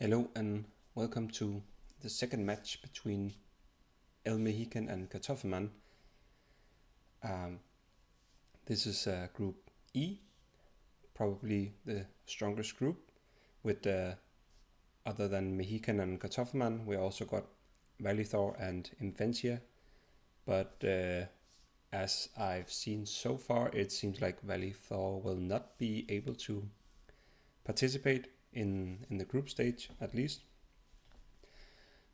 Hello and welcome to the second match between Meheecan and Katoffelmann. This is Group E, probably the strongest group. With other than Meheecan and Katoffelmann, we also got Valithor and Inventia. But as I've seen so far, it seems like Valithor will not be able to participate in the group stage at least.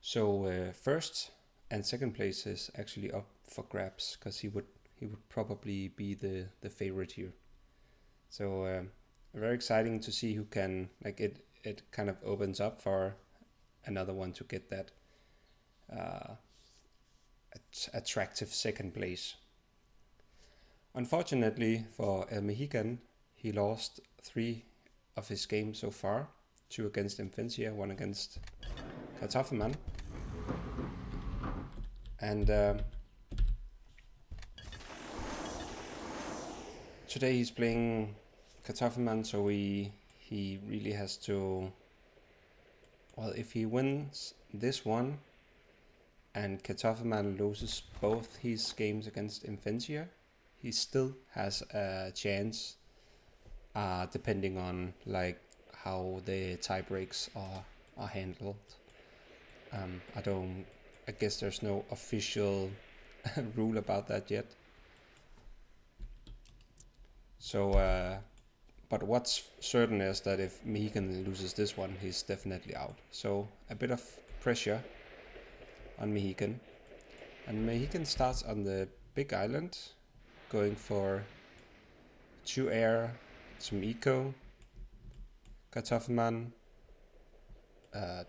So first and second place is actually up for grabs because he would probably be the favorite here. So very exciting to see who can it kind of opens up for another one to get that attractive second place. Unfortunately for El Meheecan, he lost 3 of his games so far, 2 against Inventia, 1 against Katoffelmann. And today he's playing Katoffelmann, so he really has to. Well, if he wins this one and Katoffelmann loses both his games against Inventia, he still has a chance, depending on like how the tie breaks are handled. I guess there's no official rule about that yet. So, but what's certain is that if Meheecan loses this one, he's definitely out. So a bit of pressure on Meheecan. And Meheecan starts on the big island, going for 2 air, some eco, Katoffelmann,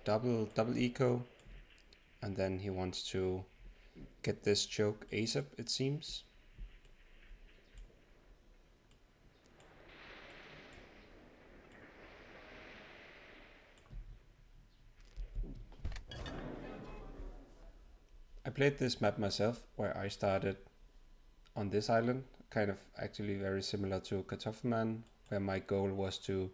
double eco, and then he wants to get this choke ASAP, it seems. I played this map myself, where I started on this island, kind of actually very similar to Katoffelmann, where my goal was to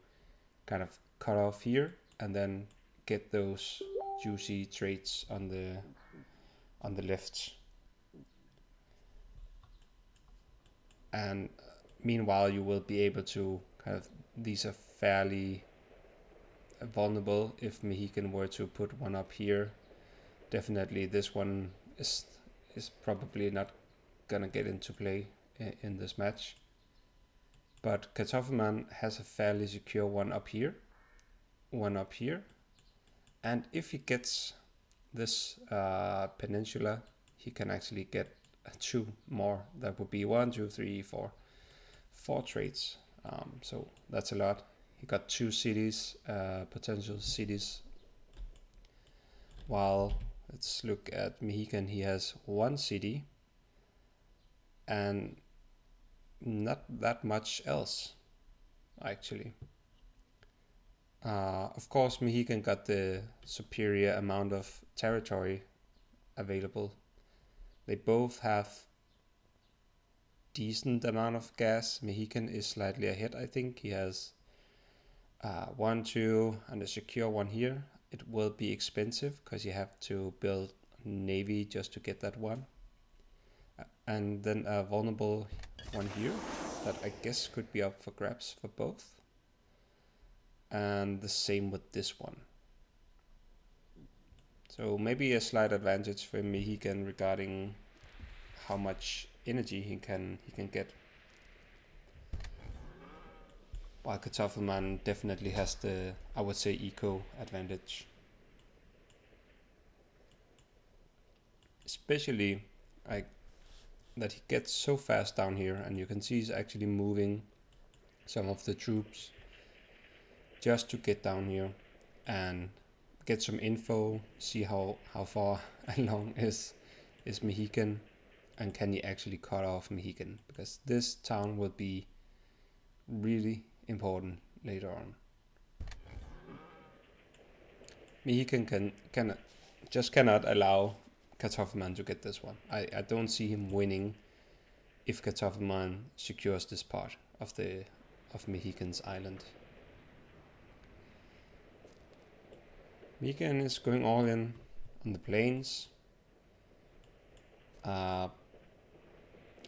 kind of cut off here and then get those juicy trades on the left. And meanwhile, you will be able to kind of, these are fairly vulnerable if Meheecan were to put one up here. Definitely this one is probably not gonna get into play in this match. But Katoffelmann has a fairly secure one up here, and if he gets this peninsula, he can actually get 2 more. That would be 1, 2, 3, 4 trades. So that's a lot. He got 2 cities, potential cities. While let's look at Meheecan, he has 1 city and not that much else, actually. Of course, Meheecan got the superior amount of territory available. They both have decent amount of gas. Meheecan is slightly ahead, I think. He has 1, 2, and a secure one here. It will be expensive because you have to build navy just to get that one. And then a vulnerable one here that I guess could be up for grabs for both. And the same with this one. So maybe a slight advantage for Meheecan regarding how much energy he can get. While Katoffelmann definitely has the, I would say, eco advantage. Especially like that he gets so fast down here, and you can see he's actually moving some of the troops just to get down here and get some info, see how far along is Meheecan, and can he actually cut off Meheecan, because this town will be really important later on. Meheecan cannot allow Katoffelmann to get this one. I don't see him winning if Katoffelmann secures this part of Meheecan's island. Meheecan is going all in on the planes.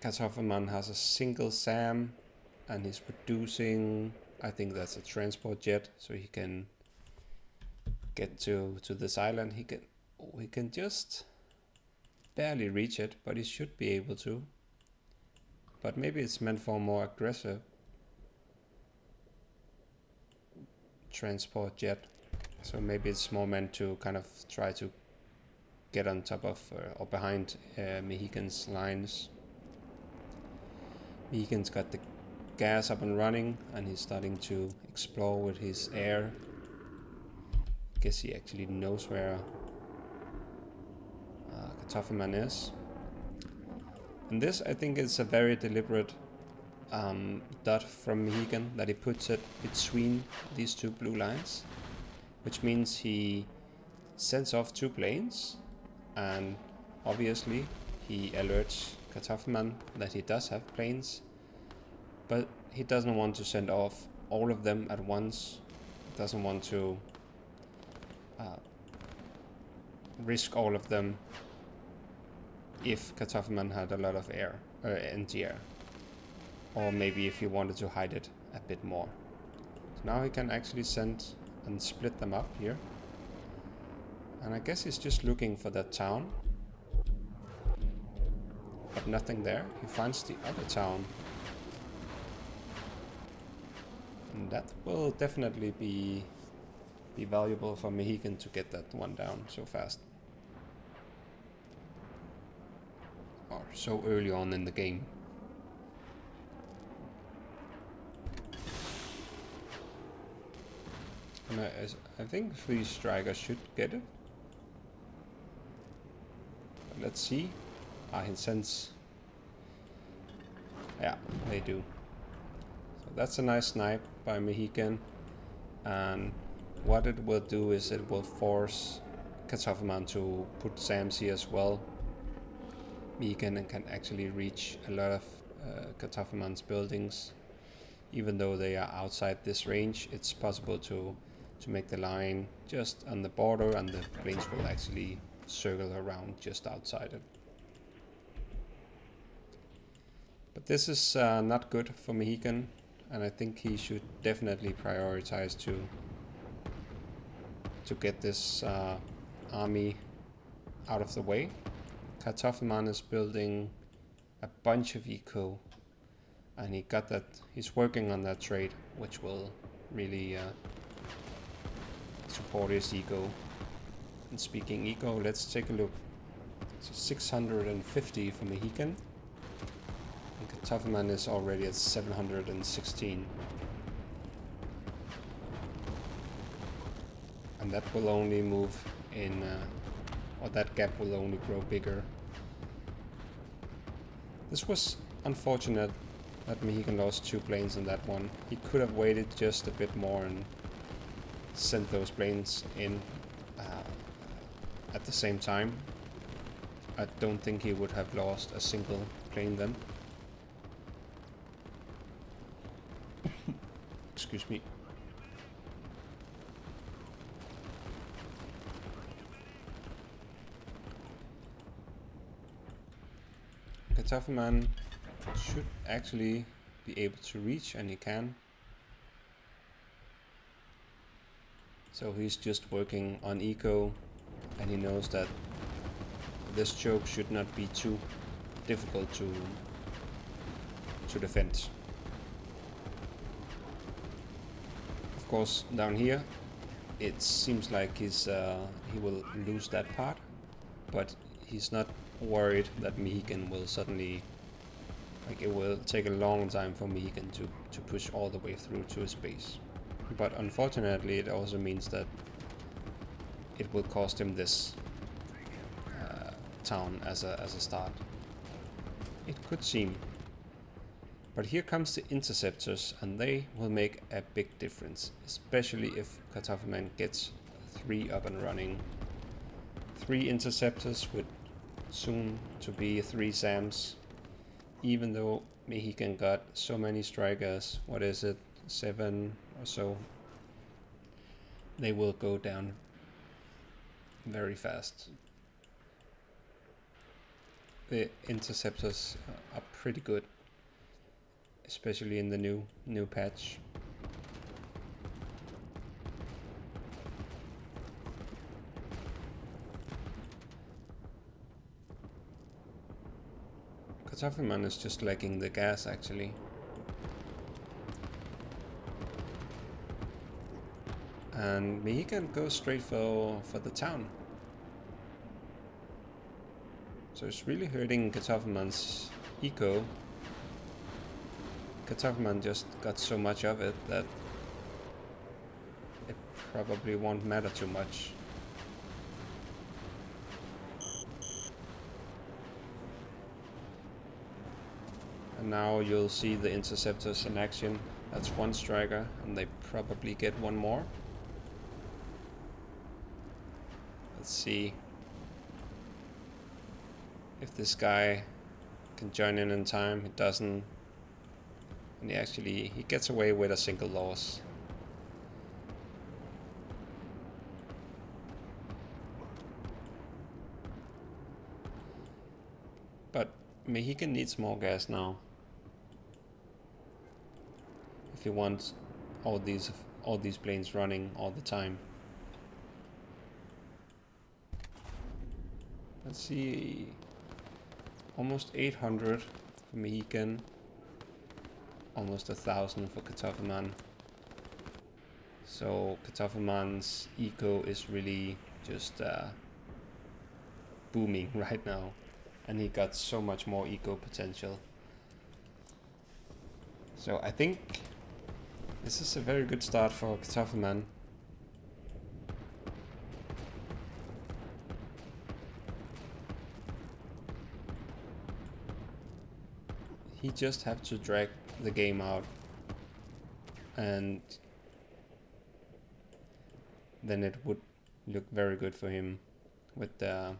Katoffelmann has a single SAM and he's producing, I think that's a transport jet, so he can get to this island. We can just barely reach it, but he should be able to. But maybe it's meant for a more aggressive transport jet. So maybe it's more meant to kind of try to get on top of or behind Meheecan's lines. Meheecan's got the gas up and running and he's starting to explore with his air. Guess he actually knows where Katoffelmann is. And this, I think, is a very deliberate dot from Meheecan, that he puts it between these two blue lines, which means he sends off 2 planes, and obviously he alerts Katoffelmann that he does have planes, but he doesn't want to send off all of them at once. He doesn't want to risk all of them if Katoffelmann had a lot of air, anti-air, or maybe if he wanted to hide it a bit more. So now he can actually send and split them up here. And I guess he's just looking for that town, but nothing there. He finds the other town, and that will definitely be valuable for Meheecan to get that one down so fast, or so early on in the game. And I think 3 strikers should get it. But let's see. He sends... Yeah, they do. So that's a nice snipe by Meheecan. And what it will do is it will force Katoffelmann to put SAMs here as well. Meheecan can actually reach a lot of Katoffelmann's buildings. Even though they are outside this range, it's possible to make the line just on the border, and the planes will actually circle around just outside it. But this is not good for Meheecan, and I think he should definitely prioritize to get this army out of the way. Katoffelmann is building a bunch of eco, and he's working on that trade, which will really support his eco. And speaking eco, let's take a look. So 650 for Meheecan, and Katoffelmann is already at 716. And that will only move in, or that gap will only grow bigger. This was unfortunate that Meheecan lost 2 planes in that one. He could have waited just a bit more and sent those planes in at the same time. I don't think he would have lost a single plane then. Excuse me. Katoffelmann should actually be able to reach, and he can. So he's just working on eco, and he knows that this choke should not be too difficult to defend. Of course, down here it seems like he will lose that part, but he's not worried that Meheecan will suddenly, like, it will take a long time for Meheecan to push all the way through to his base. But unfortunately, it also means that it will cost him this town as a start. It could seem. But here comes the interceptors, and they will make a big difference, especially if Katoffelmann gets 3 up and running. 3 interceptors with soon to be 3 SAMs. Even though Meheecan got so many strikers, what is it, 7 or so, they will go down very fast. The interceptors are pretty good, especially in the new patch. Katoffelmann is just lacking the gas actually. And Meheecan goes straight for the town. So it's really hurting Katoffelmann's eco. Katoffelmann just got so much of it that it probably won't matter too much. And now you'll see the interceptors in action. That's one striker, and they probably get one more. Let's see if this guy can join in time. He doesn't, and he gets away with a single loss. But Meheecan needs more gas now if he wants all these planes running all the time. Let's see, almost 800 for Meheecan, almost 1,000 for Katoffelmann. So Katoffelmann's eco is really just booming right now, and he got so much more eco potential. So I think this is a very good start for Katoffelmann. He just have to drag the game out, and then it would look very good for him with the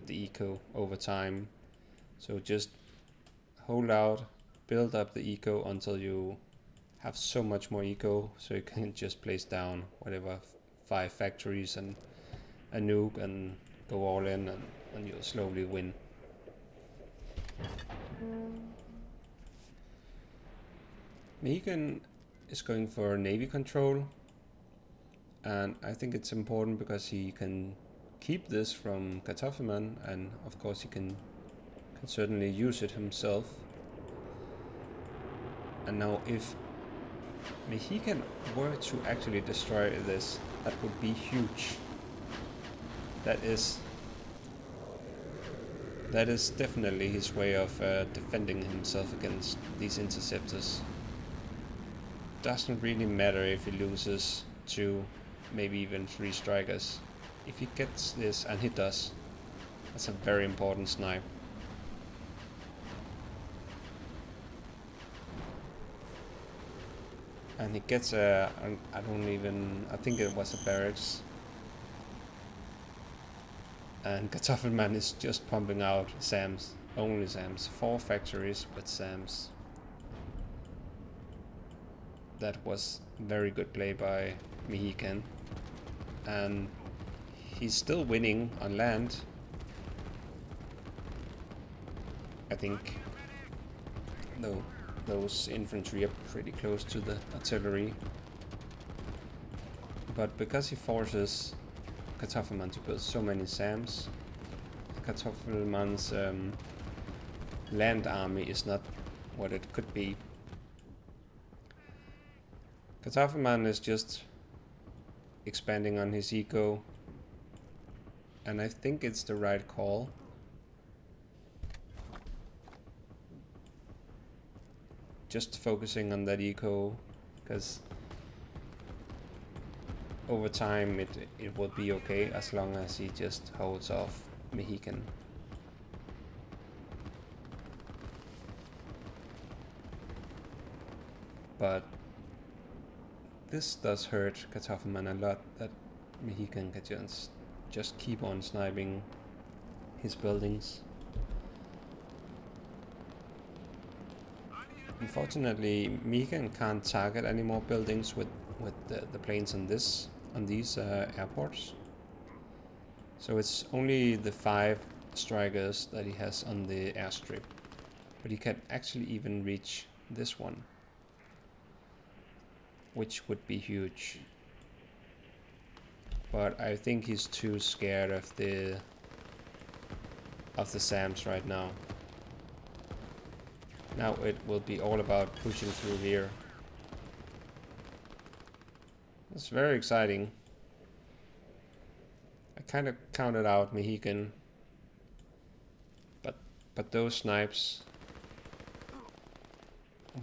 eco over time. So just hold out, build up the eco until you have so much more eco, so you can just place down whatever 5 factories and a nuke and go all in, and you'll slowly win. Meheecan is going for navy control, and I think it's important because he can keep this from Katoffelmann, and of course he can certainly use it himself. And now if Meheecan were to actually destroy this, that would be huge. That is definitely his way of defending himself against these interceptors. Doesn't really matter if he loses 2, maybe even 3 strikers. If he gets this, and he does, that's a very important snipe. And he gets a, I think it was a barracks. And Katoffelmann is just pumping out SAMs, only SAMs. 4 factories, but SAMs. That was very good play by Meheecan. And he's still winning on land. I think, though, those infantry are pretty close to the artillery. But because he forces Katoffelmann to build so many SAMs, Katoffelmann's land army is not what it could be. Katoffelmann is just expanding on his eco, and I think it's the right call. Just focusing on that eco, because over time it will be okay as long as he just holds off Meheecan. But this does hurt Katoffelmann a lot, that Meheecan can just keep on sniping his buildings. Unfortunately, Meheecan can't target any more buildings with the planes on this on these airports. So it's only the 5 strikers that he has on the airstrip, but he can actually even reach this one, which would be huge. But I think he's too scared of the SAMs right now. Now it will be all about pushing through here. It's very exciting. I kind of counted out Meheecan, but those snipes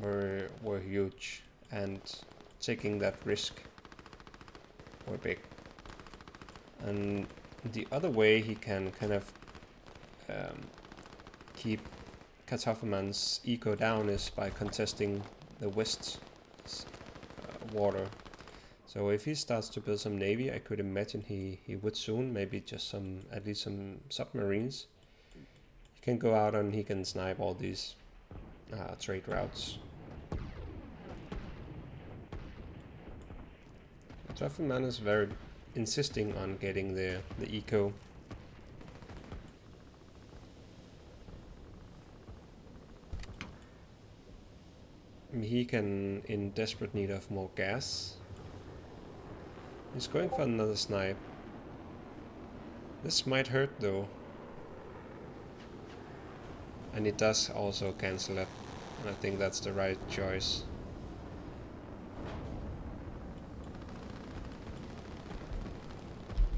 were huge, and taking that risk were big. And the other way he can kind of keep Katoffelmann's eco down is by contesting the west water. So if he starts to build some navy, I could imagine he would soon, maybe just at least some submarines. He can go out and he can snipe all these trade routes. Katoffelmann is very insisting on getting the eco. Meheecan in desperate need of more gas. He's going for another snipe. This might hurt though. And it does also cancel it. And I think that's the right choice.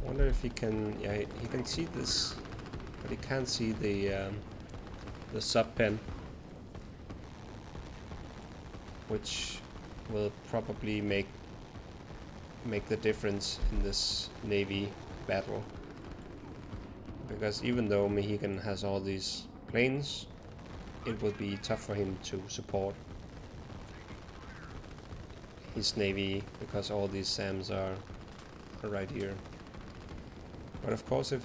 I wonder if he can... yeah, he can see this. But he can't see the sub pen. Which will probably make the difference in this navy battle, because even though Meheecan has all these planes, it will be tough for him to support his navy because all these SAMs are right here. But of course, if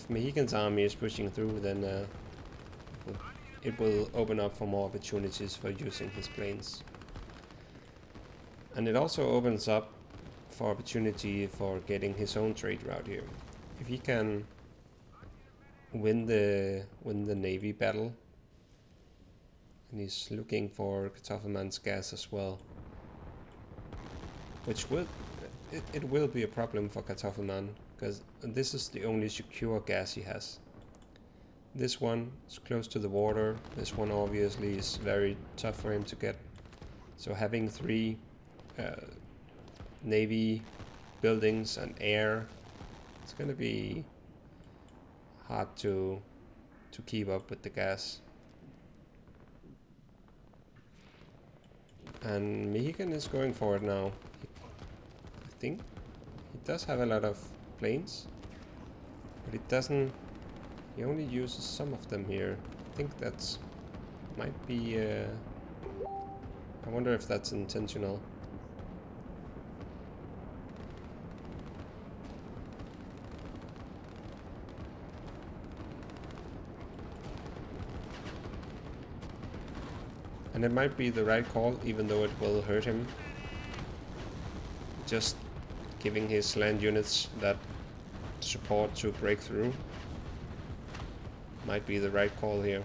Meheecan's army is pushing through, then it will open up for more opportunities for using his planes. And it also opens up for opportunity for getting his own trade route here. If he can win the navy battle, and he's looking for Katoffelmann's gas as well, which it will be a problem for Katoffelmann, because this is the only secure gas he has. This one is close to the water. This one obviously is very tough for him to get. So having 3 navy buildings and air, it's gonna be hard to keep up with the gas. And Meheecan is going for it now. I think he does have a lot of planes, but it doesn't. He only uses some of them here. I think that's might be. I wonder if that's intentional. And it might be the right call, even though it will hurt him. Just giving his land units that support to break through might be the right call here.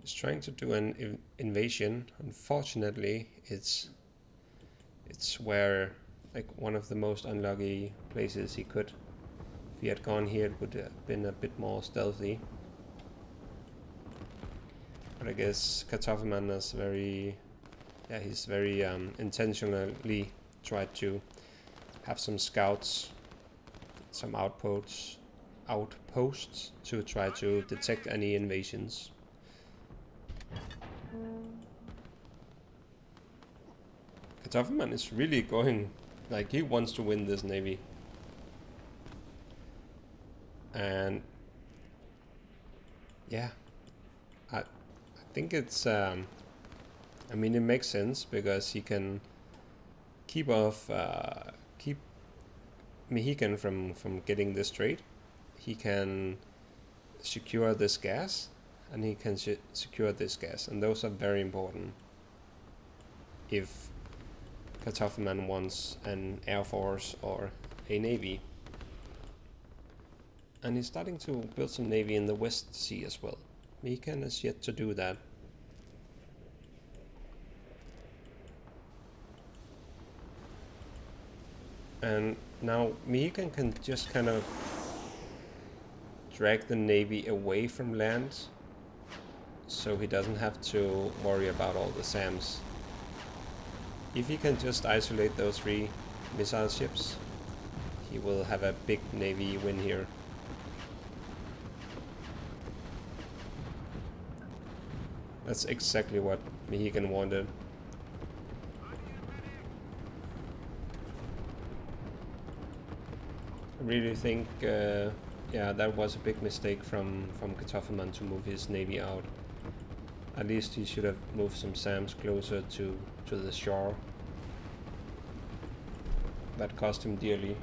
He's trying to do an invasion. Unfortunately, it's where, like, one of the most unlucky places he could. If he had gone here, it would have been a bit more stealthy. But I guess Katoffelmann is he's very intentionally tried to have some scouts, some outposts to try to detect any invasions. Katoffelmann is really going, like, he wants to win this navy. And yeah, I think it's I mean, it makes sense because he can keep Meheecan from getting this trade. He can secure this gas, and he can secure this gas, and those are very important if Katoffelmann wants an air force or a navy. And he's starting to build some navy in the West Sea as well. Meheecan is yet to do that. And now Meheecan can just kind of drag the navy away from land, so he doesn't have to worry about all the SAMs. If he can just isolate those 3 missile ships, he will have a big navy win here. That's exactly what Meheecan wanted. I really think, yeah, that was a big mistake from Katoffelmann to move his navy out. At least he should have moved some SAMs closer to the shore. That cost him dearly.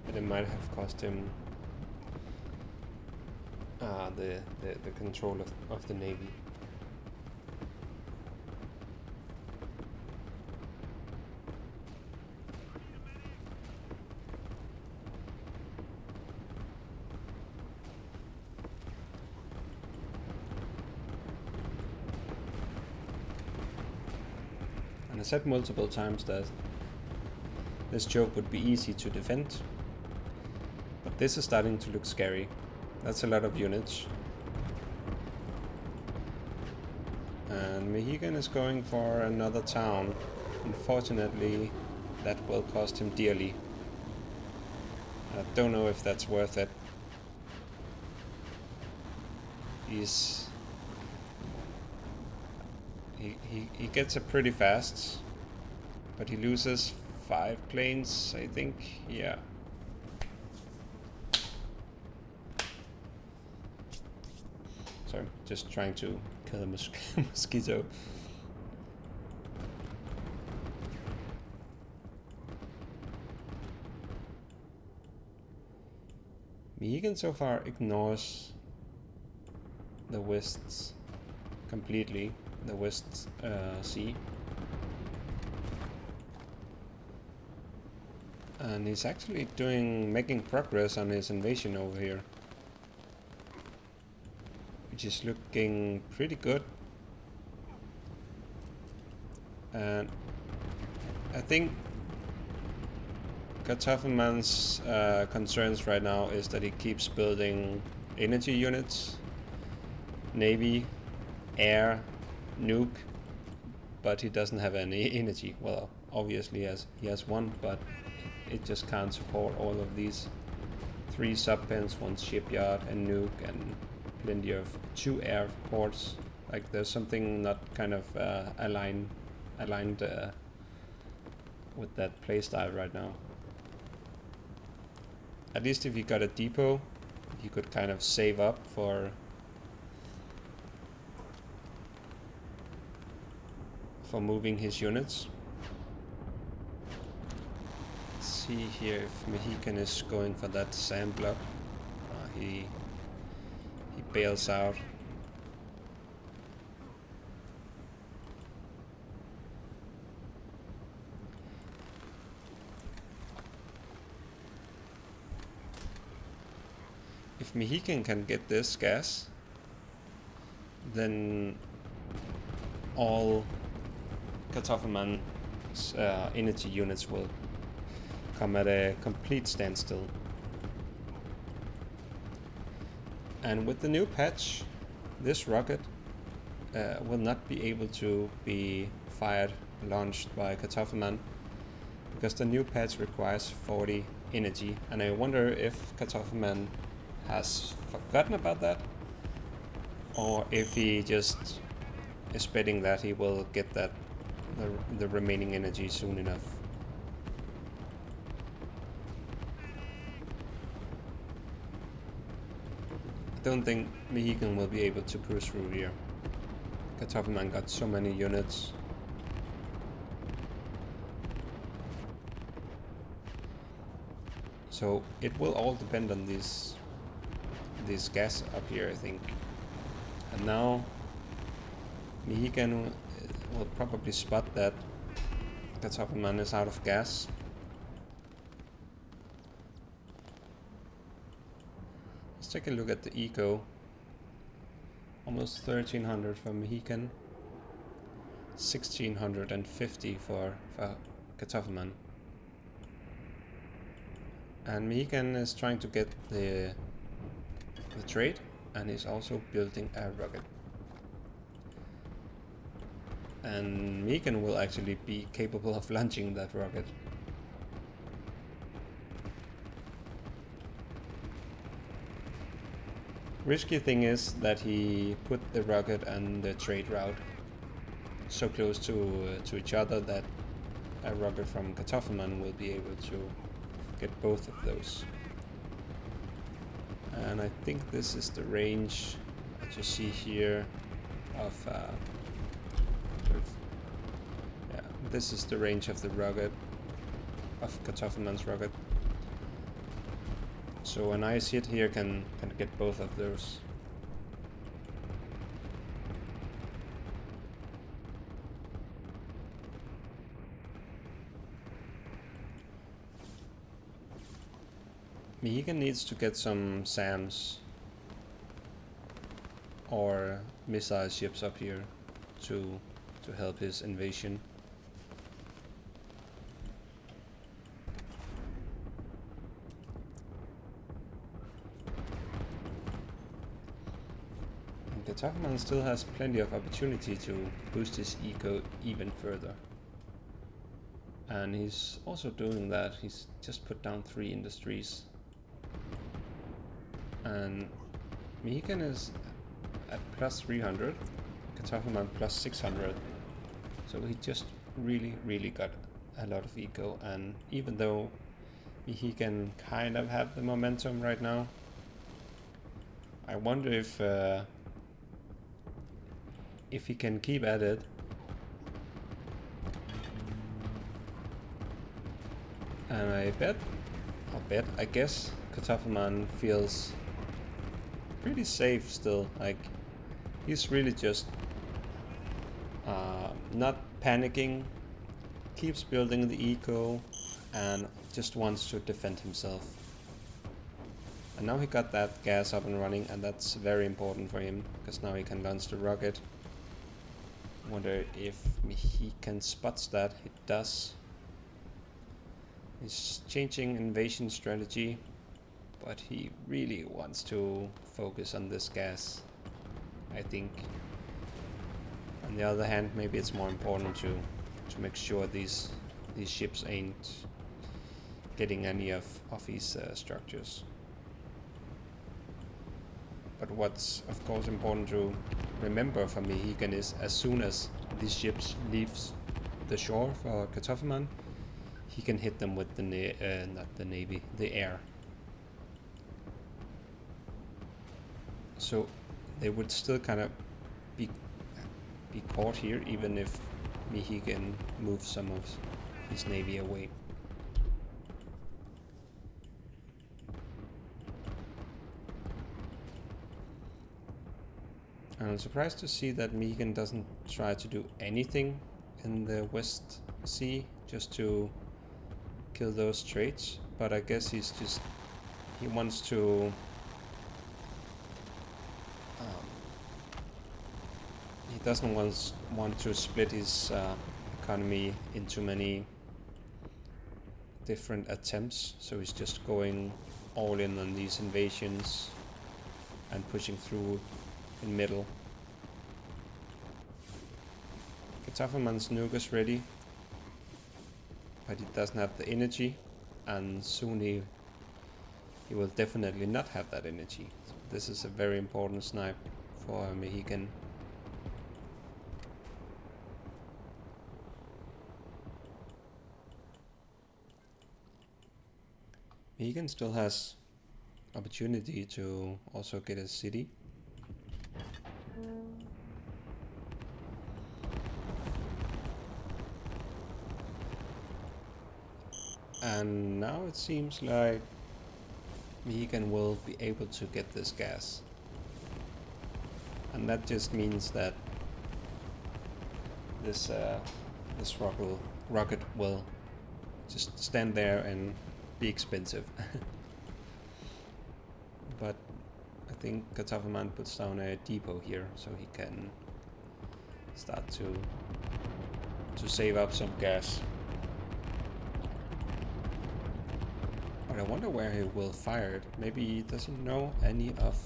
And it might have cost him the control of the navy. And I said multiple times that this choke would be easy to defend, but this is starting to look scary. That's a lot of units. And Meheecan is going for another town. Unfortunately, that will cost him dearly. I don't know if that's worth it. He gets it pretty fast, but he loses 5 planes, I think. Yeah. Sorry, just trying to kill a mosquito. Meheecan so far ignores the West completely, the West Sea. And he's actually making progress on his invasion over here, which is looking pretty good. And I think Katoffelmann's concerns right now is that he keeps building energy units, navy, air, nuke, but he doesn't have any energy. Well, obviously he has one, but it just can't support all of these. 3 subpens, 1 shipyard, and nuke, and plenty of 2 airports. Like there's something not kind of aligned with that playstyle right now. At least if he got a depot, he could kind of save up for moving his units. Let's see here if Meheecan is going for that SAM block. He bails out. If Meheecan can get this gas, then all Katoffelmann's energy units will come at a complete standstill. And with the new patch, this rocket will not be able to be launched by Katoffelmann, because the new patch requires 40 energy, and I wonder if Katoffelmann has forgotten about that, or if he just is betting that he will get the remaining energy soon enough. I don't think Meheecan will be able to cruise through here. Katoffelmann got so many units. So it will all depend on this gas up here, I think. And now Meheecan will probably spot that Katoffelmann is out of gas. Let's take a look at the eco. Almost 1300 for Meheecan, 1650 for Katoffelmann. And Meheecan is trying to get the trade, and he's also building a rocket. And Meheecan will actually be capable of launching that rocket. Risky thing is that he put the rocket and the trade route so close to each other that a rocket from Katoffelmann will be able to get both of those. And I think this is the range that you see here of yeah, this is the range of the rocket, of Katoffelmann's rocket. So an ice hit here can get both of those. Meheecan needs to get some SAMs or missile ships up here to help his invasion. Katoffelmann still has plenty of opportunity to boost his eco even further. And he's also doing that. He's just put down 3 industries. And Meheecan is at plus 300, Katoffelmann plus 600. So he just really got a lot of eco. And even though Meheecan kind of have the momentum right now, I wonder if he can keep at it. And I guess Katoffelmann feels pretty safe still. Like, he's really just not panicking, keeps building the eco, and just wants to defend himself. And now he got that gas up and running, and that's very important for him, because now he can launch the rocket. Wonder if Meheecan spots that. It does. He's changing invasion strategy, but he really wants to focus on this gas, I think. On the other hand, maybe it's more important to make sure these ships ain't getting any of his structures. But what's of course important to remember for Meheecan is, as soon as these ships leaves the shore for Katoffelmann, he can hit them with the not the navy, the air. So they would still kind of be caught here, even if Meheecan moves some of his navy away. And I'm surprised to see that Meheecan doesn't try to do anything in the West Sea just to kill those trades, but I guess he wants to he doesn't want to split his economy into many different attempts, so he's just going all in on these invasions and pushing through in middle. Katoffelmann's nuke is ready, but he doesn't have the energy, and soon he will definitely not have that energy. So this is a very important snipe for Meheecan. Meheecan still has opportunity to also get a city. And now it seems like Meheecan will be able to get this gas. And that just means that this rocket will just stand there and be expensive. But I think Katoffelmann puts down a depot here so he can start to save up some gas. But I wonder where he will fire it. Maybe he doesn't know any of...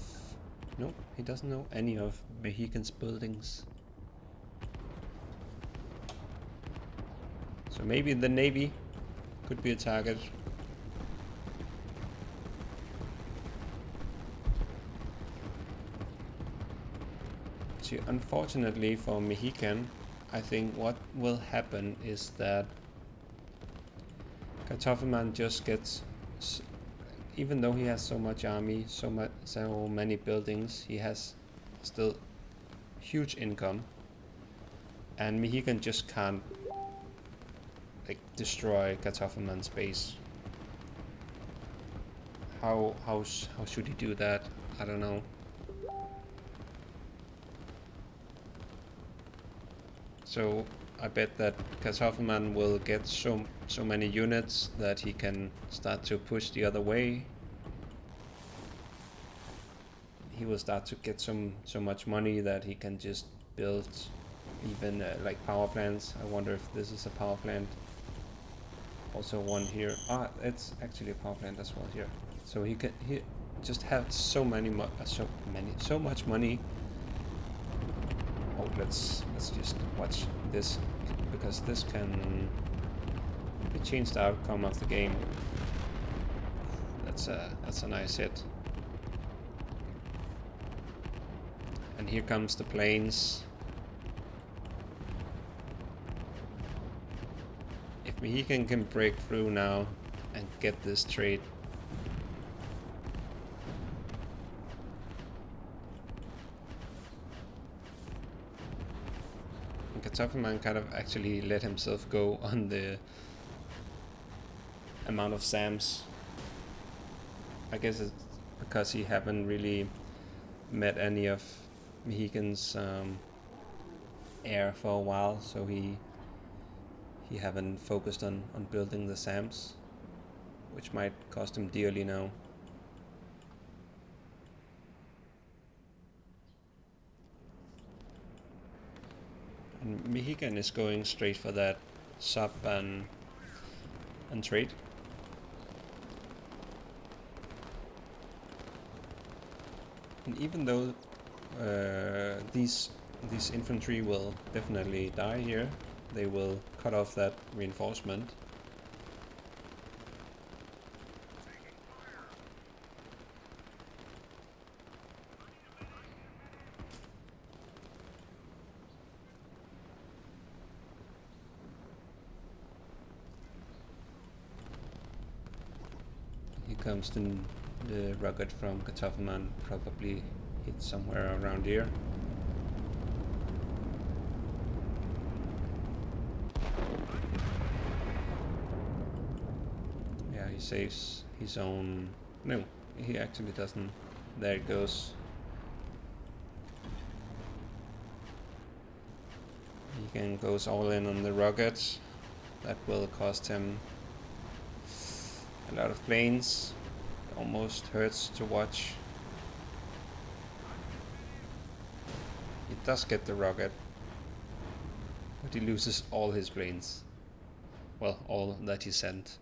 No, he doesn't know any of Meheecan's buildings. So maybe the Navy could be a target. See, unfortunately for Meheecan, I think what will happen is that Katoffelmann just gets, even though he has so much army, so many buildings, he has still huge income, and Meheecan just can't like destroy Katoffelmann's base. How should he do that? I don't know. So I bet that Katoffelmann will get so many units that he can start to push the other way. He will start to get so much money that he can just build even like power plants. I wonder if this is a power plant. Also one here. Ah, it's actually a power plant as well here. So he just have so much money. Oh, let's just watch this, because this can change the outcome of the game. That's a nice hit. And here comes the planes. If Meheecan can break through now and get this trade, Katoffelmann kind of actually let himself go on the amount of SAMs. I guess it's because he haven't really met any of Meheecan's air for a while, so he haven't focused on building the SAMs, which might cost him dearly now. And Meheecan is going straight for that sub and trade. And even though these infantry will definitely die here, they will cut off that reinforcement. Here comes the rocket from Katoffelmann, probably hit somewhere around here. Yeah, he saves his own... No, he actually doesn't. There it goes. He goes all in on the rocket. That will cost him a lot of planes. Almost hurts to watch. He does get the rocket, but he loses all his planes. Well, all that he sent.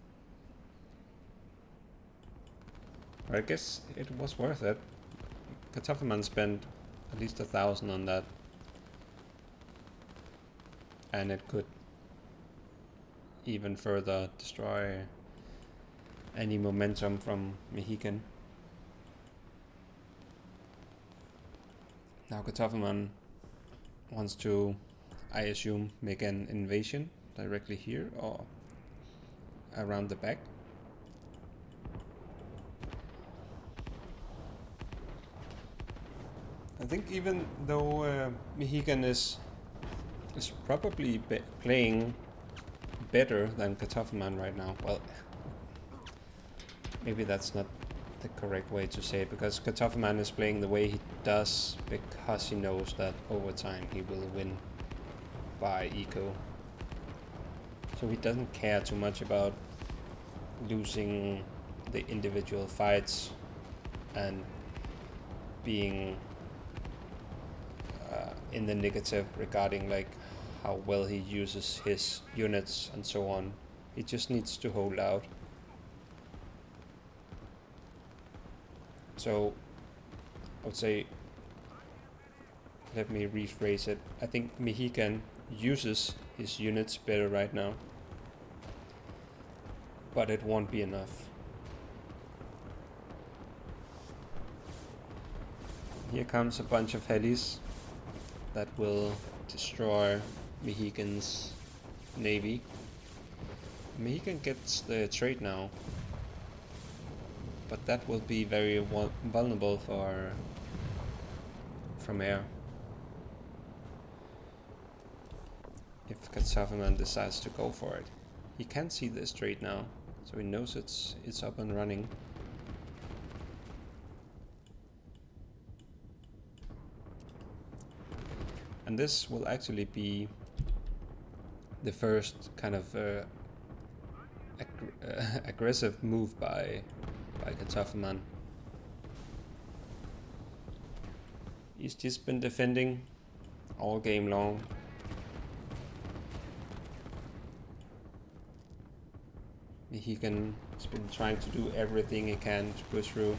But I guess it was worth it. Katoffelmann spent at least 1,000 on that, and it could even further destroy any momentum from Meheecan. Now Katoffelmann wants to, I assume, make an invasion directly here or around the back. I think even though Meheecan is probably playing better than Katoffelmann right now. Well, maybe that's not the correct way to say it, because Katoffelmann is playing the way he does because he knows that over time he will win by eco. So he doesn't care too much about losing the individual fights and being in the negative regarding like how well he uses his units and so on. He just needs to hold out. So I would say, let me rephrase it. I think Meheecan uses his units better right now, but it won't be enough. Here comes a bunch of helis that will destroy Meheecan's navy. Meheecan gets the trade now, but that will be very vulnerable from air. If Katoffelmann decides to go for it. He can see this trade now, so he knows it's up and running. And this will actually be the first kind of aggressive move by Katoffelmann. He's just been defending all game long. Meheecan has been trying to do everything he can to push through.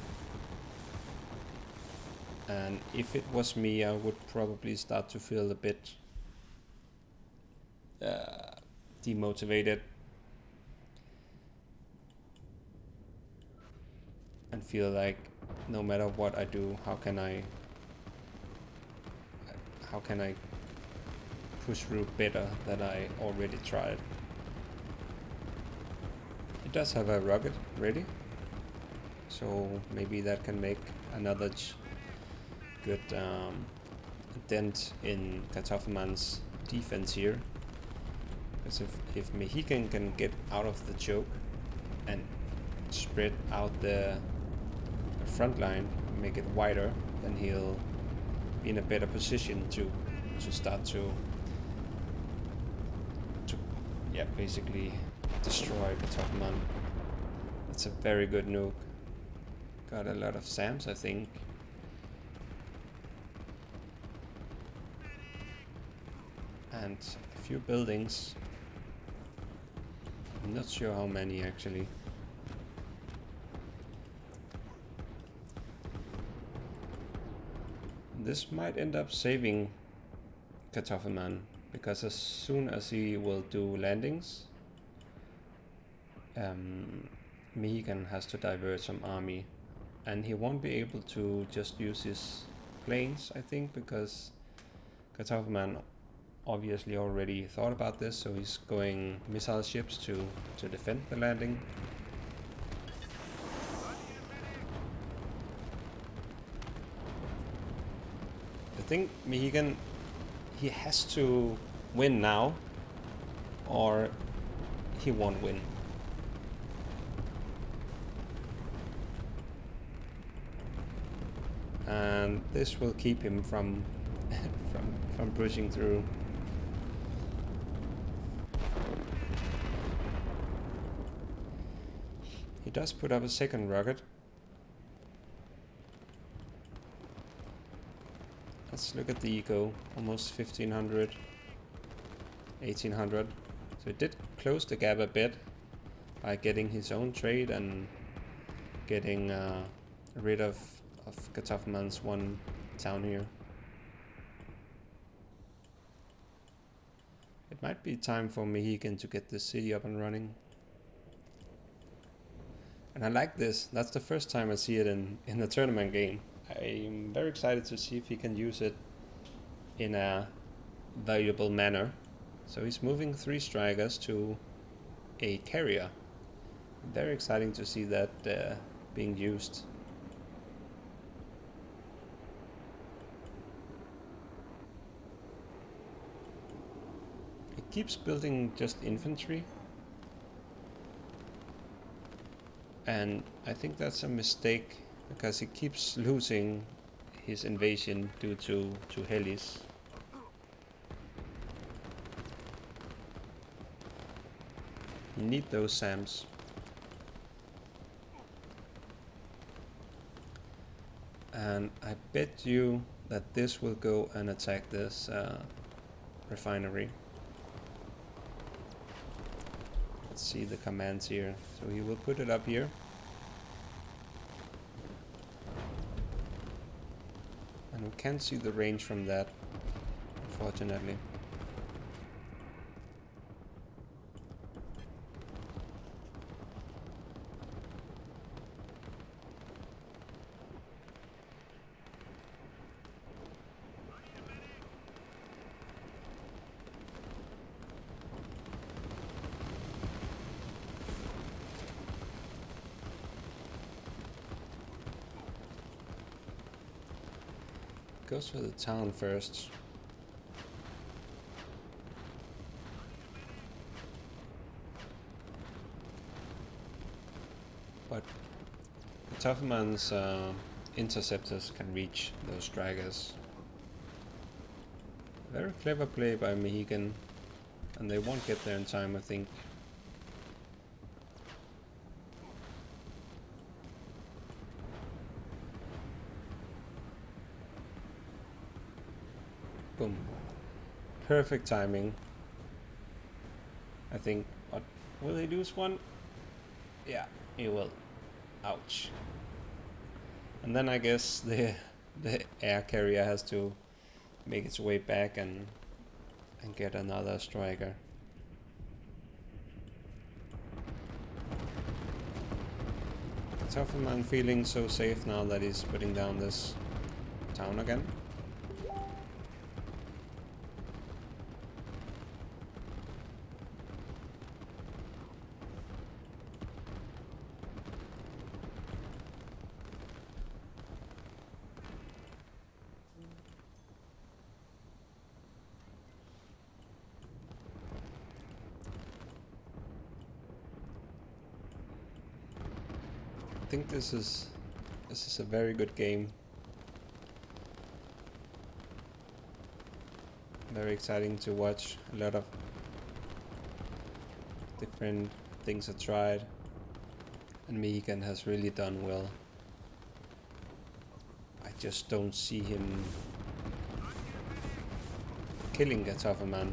And if it was me, I would probably start to feel a bit demotivated and feel like no matter what I do, how can I push through better than I already tried. It does have a rocket ready, so maybe that can make another good dent in Katoffelmann's defense here. Because if Meheecan can get out of the choke and spread out the front line, make it wider, then he'll be in a better position to start to basically destroy Katoffelmann. That's a very good nuke. Got a lot of SAMs, I think. And a few buildings. I'm not sure how many actually. This might end up saving Katoffelmann, because as soon as he will do landings, Meheecan has to divert some army, and he won't be able to just use his planes, I think, because Katoffelmann obviously already thought about this, so he's going missile ships to defend the landing. I think Meheecan, he has to win now, or he won't win. And this will keep him from from pushing through. He does put up a second rocket. Let's look at the eco, almost 1500, 1800. So it did close the gap a bit by getting his own trade and getting rid of Katoffelmann's one town here. It might be time for Meheecan to get the city up and running. And I like this. That's the first time I see it in a tournament game. I'm very excited to see if he can use it in a valuable manner. So he's moving 3 strikers to a carrier. Very exciting to see that being used. He keeps building just infantry. And I think that's a mistake because he keeps losing his invasion due to helis. You need those SAMs. And I bet you that this will go and attack this refinery. Let's see the commands here. So he will put it up here. And we can't see the range from that, unfortunately. Goes for the town first. But Katoffelmann's interceptors can reach those strikers. Very clever play by Meheecan, and they won't get there in time, I think. Boom. Perfect timing. I think, what, will he lose one? Yeah, he will. Ouch. And then I guess the air carrier has to make its way back and get another striker. Katoffelmann feeling so safe now that he's putting down this town again. I think this is a very good game. Very exciting to watch. A lot of different things are tried, and Meheecan has really done well. I just don't see him killing Katoffelmann.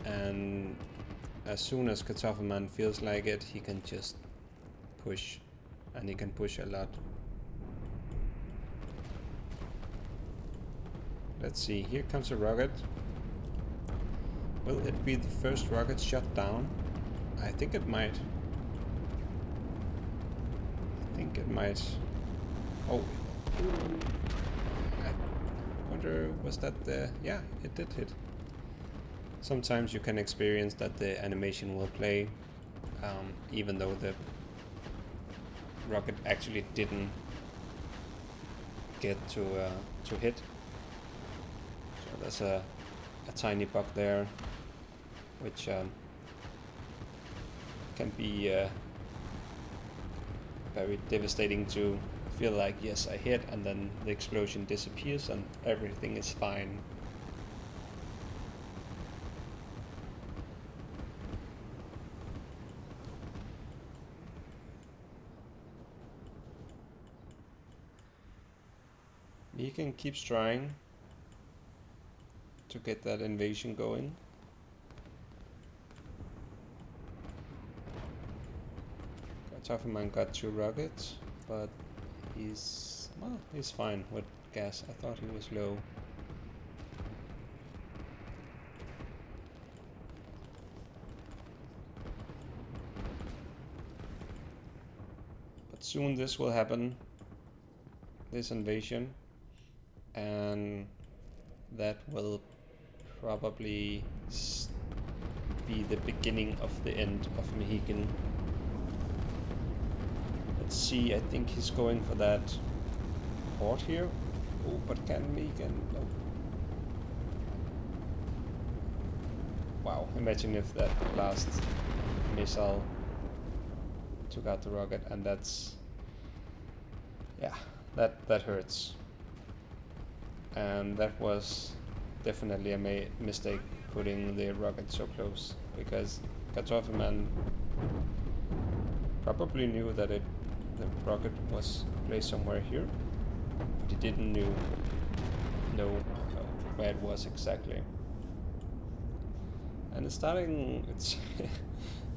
And as soon as Katoffelmann feels like it, he can just push, and he can push a lot. Let's see, here comes a rocket. Will it be the first rocket shot down? I think it might. I think it might. Oh. I wonder, was that the... yeah, it did hit. Sometimes you can experience that the animation will play, even though the rocket actually didn't get to hit. So there's a tiny bug there, which can be very devastating to feel like, yes, I hit, and then the explosion disappears and everything is fine. Meheecan keeps trying to get that invasion going. Katoffelmann got 2 rockets, but he's fine with gas. I thought he was low. But soon this will happen, this invasion. And that will probably be the beginning of the end of Meheecan. Let's see, I think he's going for that port here. Oh, but can Meheecan? No. Wow, imagine if that last missile took out the rocket, and that's... yeah, that hurts. And that was definitely a mistake putting the rocket so close, because Katoffelmann probably knew that the rocket was placed somewhere here, but he didn't know where it was exactly. And it's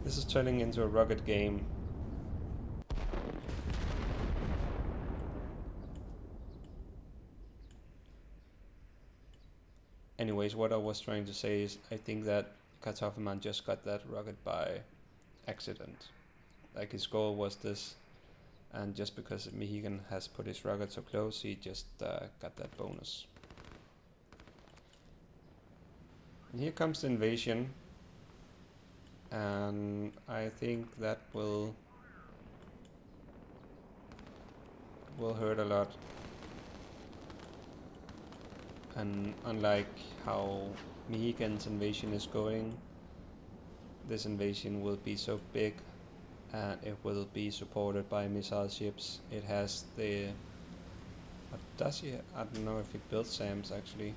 this is turning into a rocket game. Anyways, what I was trying to say is I think that Katoffelmann just got that rocket by accident. Like, his goal was this, and just because Meheecan has put his rocket so close, he just got that bonus. And here comes the invasion, and I think that will hurt a lot. And unlike how Meheecan's invasion is going, this invasion will be so big, and it will be supported by missile ships. It has the... what does he... I don't know if he built SAMs actually.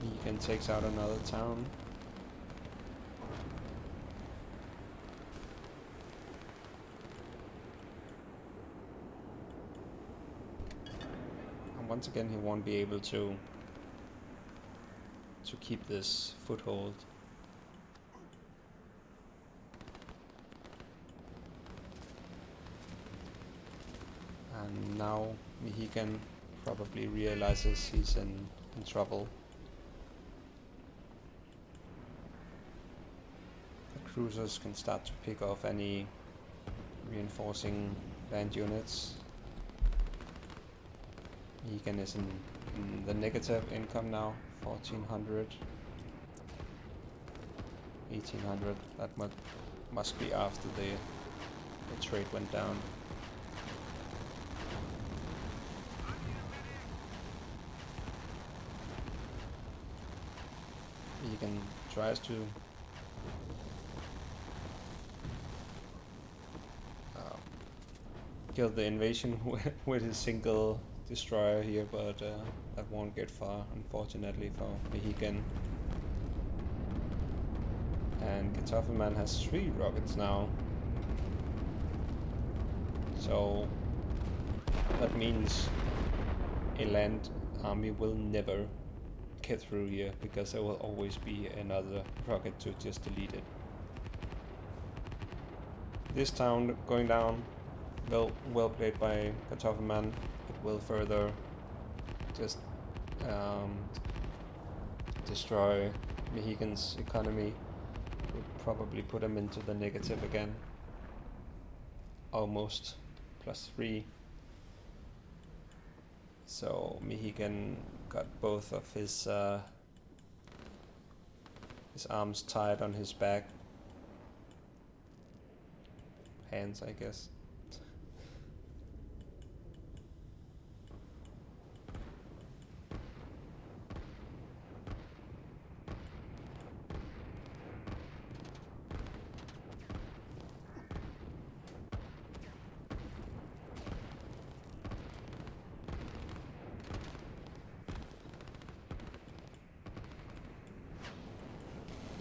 Meheecan takes out another town. And once again he won't be able to keep this foothold. And now Meheecan probably realizes he's in trouble. The cruisers can start to pick off any reinforcing land units. Meheecan is in the negative income now, 1400. 1800, that must be after the trade went down. Meheecan tries to kill the invasion with his single destroyer here, but that won't get far, unfortunately for Meheecan. And Katoffelmann has 3 rockets now. So that means a land army will never get through here, because there will always be another rocket to just delete it. This town going down, well played by Katoffelmann. It will further just destroy Meheecan's economy. Will probably put him into the negative again. Almost +3. So Meheecan got both of his arms tied on his back. Hands, I guess.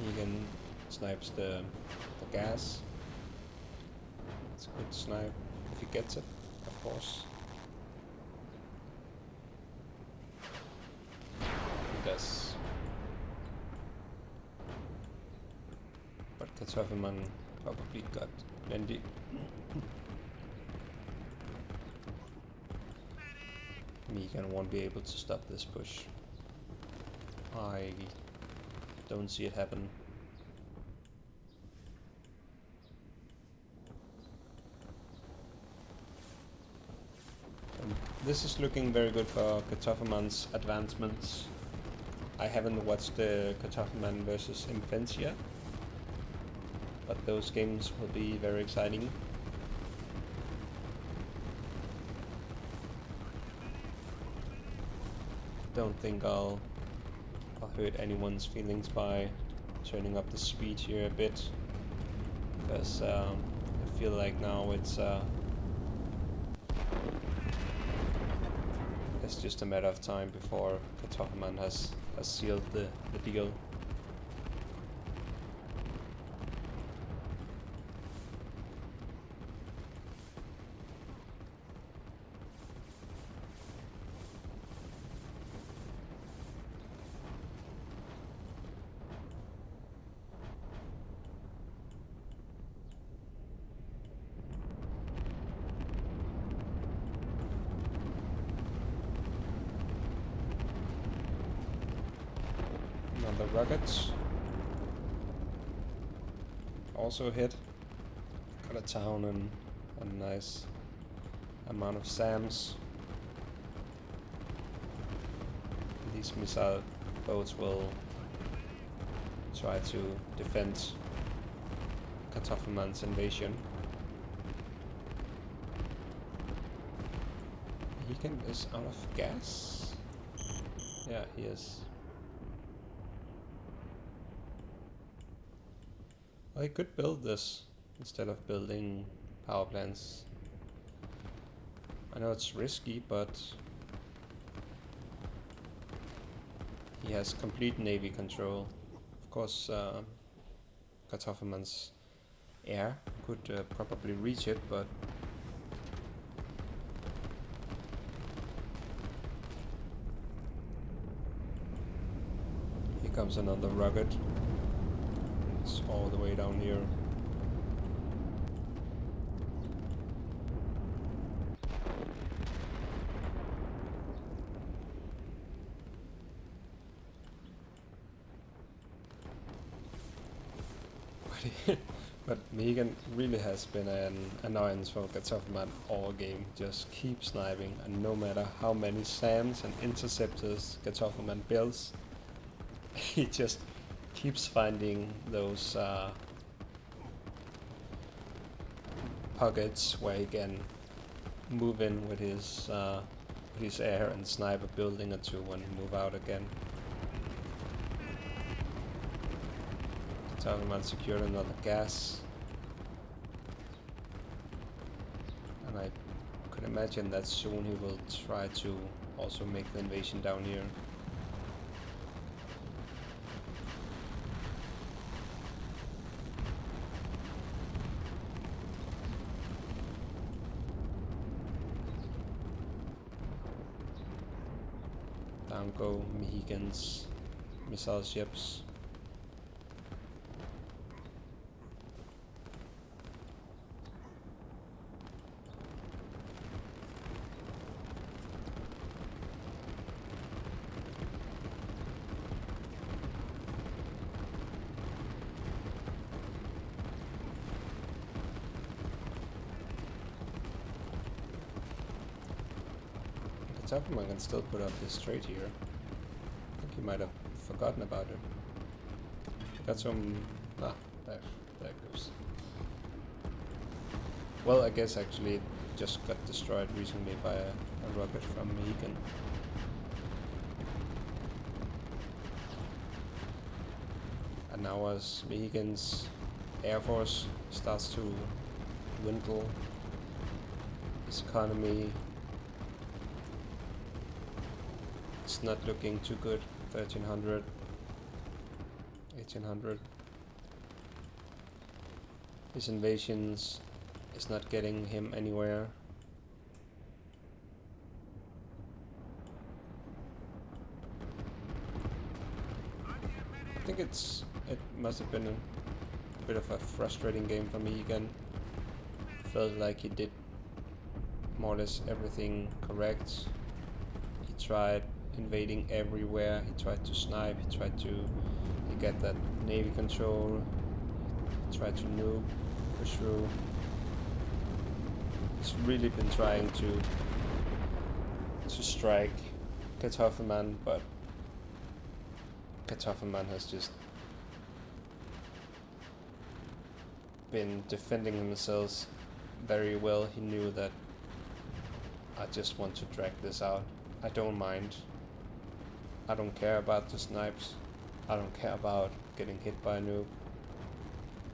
Meheecan snipes the gas. It's a good snipe if he gets it, of course. He does. But Katoffelmann probably got plenty. Meheecan won't be able to stop this push. I don't see it happen. This is looking very good for Katoffelmann's advancements. I haven't watched the Katoffelmann versus Infantia, but those games will be very exciting. don't think I'll hurt anyone's feelings by turning up the speed here a bit, because I feel like now it's just a matter of time before Katoffelmann has sealed the deal. Another rockets. Also hit. Got a town and a nice amount of SAMs. These missile boats will try to defend Katoffelmann's invasion. Meheecan is out of gas? Yeah, he is. I could build this instead of building power plants. I know it's risky, but he has complete navy control. Of course, Katoffelmann's air could probably reach it, but here comes another rocket. It's all the way down here. But Meheecan really has been an annoyance for Katoffelmann all game. Just keep sniping, and no matter how many SAMs and interceptors Katoffelmann builds, he just keeps finding those pockets where he can move in with his air and snipe a building or two and move out again. Katoffelmann secured another gas, and I could imagine that soon he will try to also make the invasion down here. Down go Meheecan's missile ships. Katoffelmann can still put up his trade here. I think he might have forgotten about it. Got some... ah, there it goes. Well, I guess actually it just got destroyed recently by a rocket from Meheecan. And now as Meheecan's air force starts to dwindle, his economy, it's not looking too good. 1300, 1800. His invasions is not getting him anywhere. I think it must have been a bit of a frustrating game for me again. Felt like he did more or less everything correct. He tried invading everywhere, he tried to snipe, he tried to get that navy control, he tried to nuke, push through. He's really been trying to strike Katoffelmann, but Katoffelmann has just been defending himself very well. He knew that I just want to drag this out. I don't mind I don't care about the snipes. I don't care about getting hit by a noob.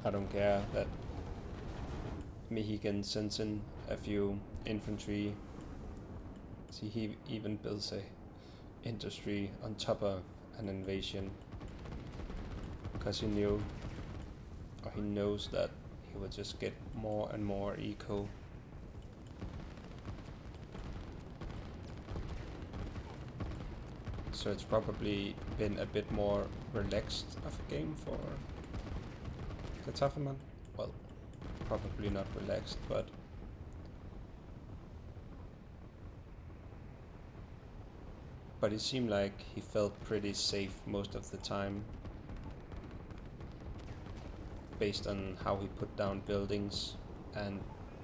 I don't care that Meheecan sends in a few infantry. See, he even builds a industry on top of an invasion because he knew, or he knows that he will just get more and more eco. So it's probably been a bit more relaxed of a game for Katoffelmann. Well, probably not relaxed, but it seemed like he felt pretty safe most of the time, based on how he put down buildings, and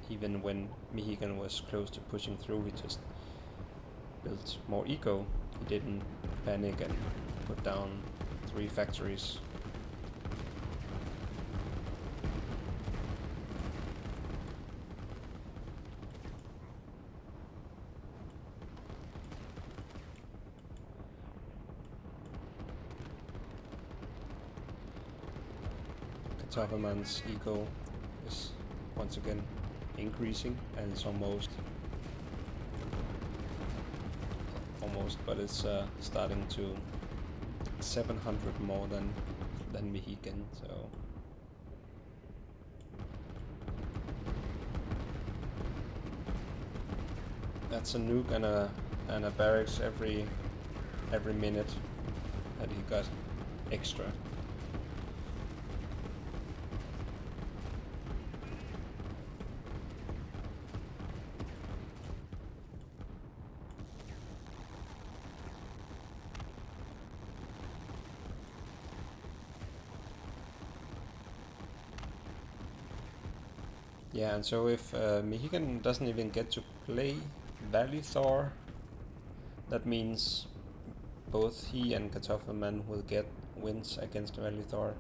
even when Meheecan was close to pushing through, he just built more eco. He didn't panic and put down 3 factories. Katoffelmann's eco is once again increasing, and it's almost, but it's starting to 700 more than Meheecan. So that's a nuke and a barracks every minute that he got extra. Yeah, and so if Meheecan doesn't even get to play Valley Thor, that means both he and Katoffelmann will get wins against Valley Thor,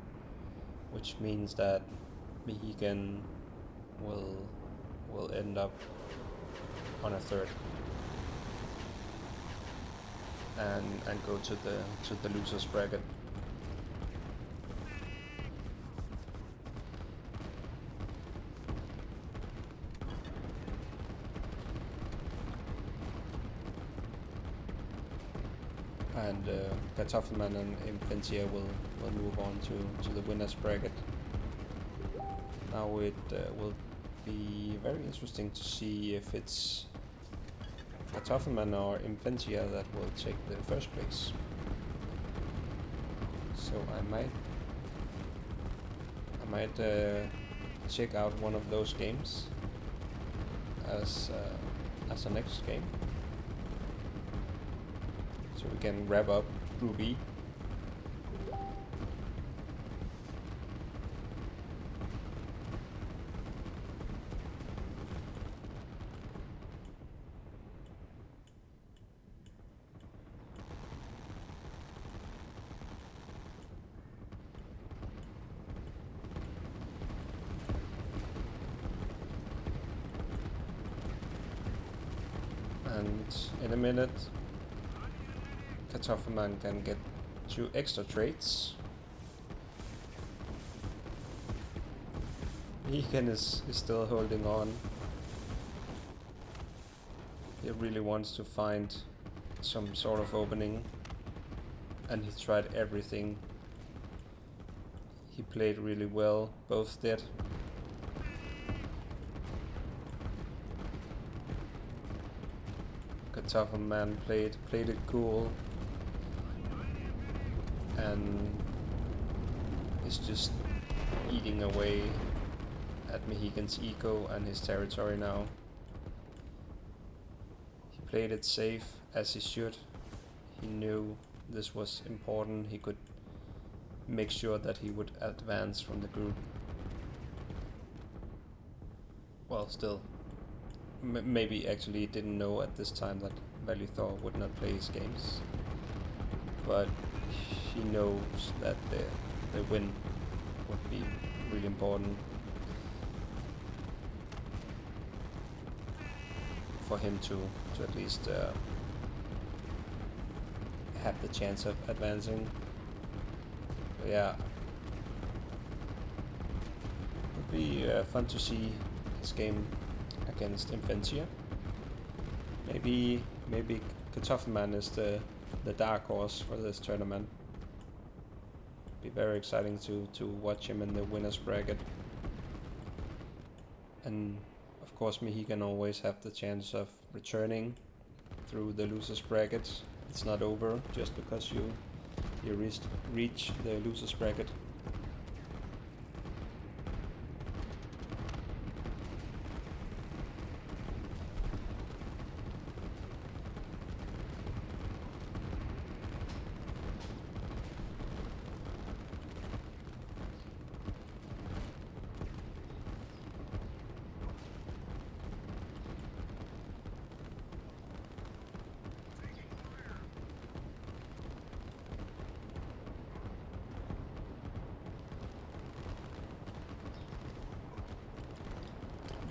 which means that Meheecan will end up on a 3rd and go to the losers bracket. And Katoffelmann and Infantia will move on to the winners bracket. Now it will be very interesting to see if it's Katoffelmann or Infantia that will take the 1st place. So I might check out one of those games as the next game. So we can wrap up Group E. And in a minute, Katoffelmann can get 2 extra trades. Meheecan is still holding on. He really wants to find some sort of opening, and he tried everything. He played really well, both did. Katoffelmann played it cool, and is just eating away at Meheecan's eco and his territory now. He played it safe, as he should. He knew this was important. He could make sure that he would advance from the group. Well, still, maybe actually he didn't know at this time that Valley Thor would not play his games, but he knows that the win would be really important for him to at least have the chance of advancing. But yeah, it'd be fun to see his game against Inventia. Maybe Katoffelmann is the dark horse for this tournament. Be very exciting to watch him in the winners bracket. And of course Meheecan always have the chance of returning through the losers brackets. It's not over just because you reach the losers bracket.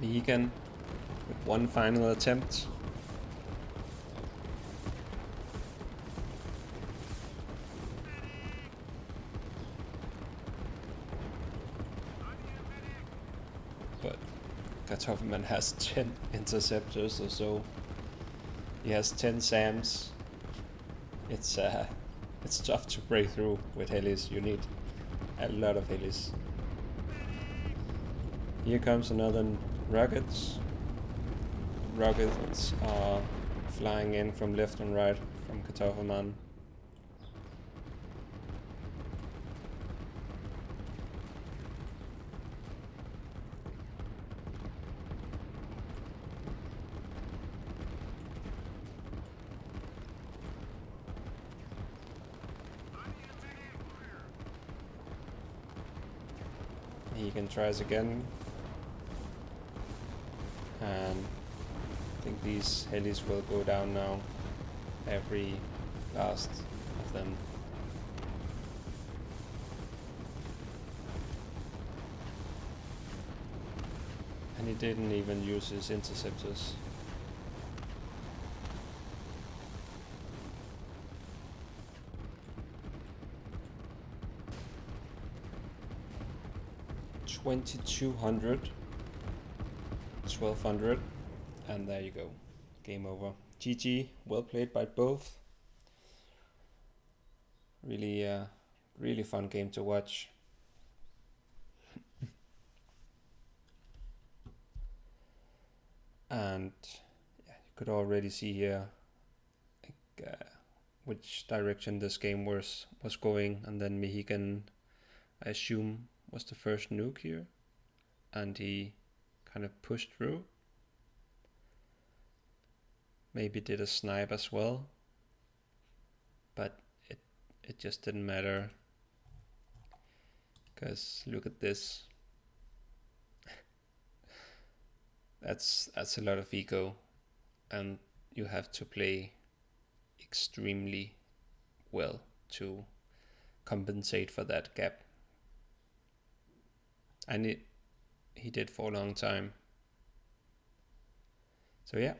Meheecan with one final attempt. But Katoffelmann has 10 interceptors or so. He has 10 SAMs. It's tough to break through with helis. You need a lot of helis. Here comes another rockets. Rockets are flying in from left and right from Katoffelmann. Meheecan tries again. And I think these helis will go down now. Every last of them. And he didn't even use his interceptors. $2,200. 1200, and there you go. Game over. GG. Well played by both. Really, really fun game to watch. And yeah, you could already see here which direction this game was going, and then Meheecan, I assume, was the first nuke here, and he kind of pushed through. Maybe did a snipe as well, but it just didn't matter, because look at this. That's a lot of eco, and you have to play extremely well to compensate for that gap, and he did for a long time. So yeah,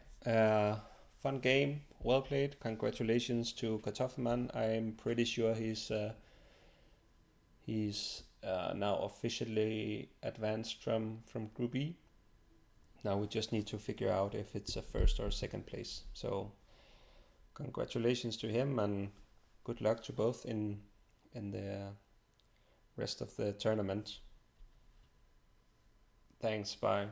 fun game, well played. Congratulations to Katoffelmann. I'm pretty sure he's now officially advanced from Group E. Now we just need to figure out if it's a first or second place. So congratulations to him, and good luck to both in the rest of the tournament. Thanks, bye.